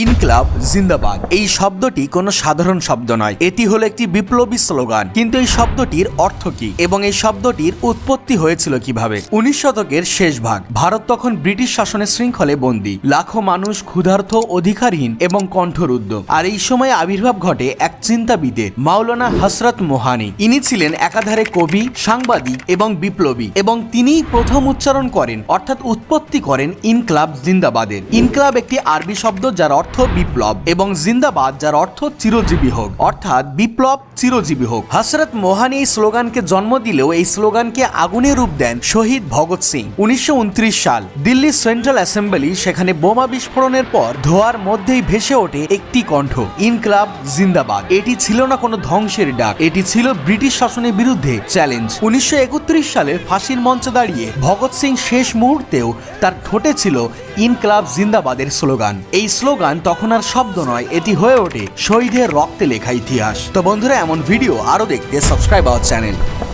ইনকলাব জিন্দাবাদ এই শব্দটি কোনো সাধারণ শব্দ নয়, এটি হলো একটি বিপ্লবী স্লোগান। কিন্তু এই শব্দটির অর্থ কি এবং এই শব্দটির উৎপত্তি হয়েছিল কিভাবে? 19 শতকের শেষ ভাগ, ভারত তখন ব্রিটিশ শাসনের শৃঙ্খলে বন্দী, লাখো মানুষ ক্ষুধার্ত, অধিকারহীন এবং কণ্ঠরুদ্ধ। আর এই সময় আবির্ভাব ঘটে এক চিন্তাবিদের, মাওলানা হযরত মোহানি। ইনি ছিলেন একাধারে কবি, সাংবাদিক এবং বিপ্লবী, এবং তিনিই প্রথম উচ্চারণ করেন অর্থাৎ উৎপত্তি করেন ইনকলাব জিন্দাবাদের। ইনকলাব একটি আরবি শব্দ যার অর্থ বিপ্লব এবং জিন্দাবাদ যার অর্থ চিরজীবী হোক, অর্থাৎ বিপ্লব চিরজীবী হোক। হযরত মোহানি এই স্লোগানকে জন্ম দিলেও এই স্লোগানকে আগুনে রূপ দেন শহীদ ভগৎ সিং। 1929 সাল, দিল্লি সেন্ট্রাল অ্যাসেম্বলি, সেখানে বোমা বিস্ফোরণের পর ধোঁয়ার মধ্যেই ভেসে ওঠে একটি কণ্ঠ, ইনকলাব জিন্দাবাদ। এটি ছিল না কোনো ধ্বংসের ডাক, এটি ছিল ব্রিটিশ শাসনের বিরুদ্ধে চ্যালেঞ্জ। 1931 সালে ফাঁসির মঞ্চে দাঁড়িয়ে ভগৎ সিং শেষ মুহূর্তেও তার ঠোঁটে ছিল ইনকলাব জিন্দাবাদের স্লোগান। এই স্লোগান তখন আর শব্দ নয়, এটি হয়ে ওঠে শহীদের রক্তে লেখা ইতিহাস। তো বন্ধুরা, এমন ভিডিও আরো দেখতে সাবস্ক্রাইব আওয়ার চ্যানেল।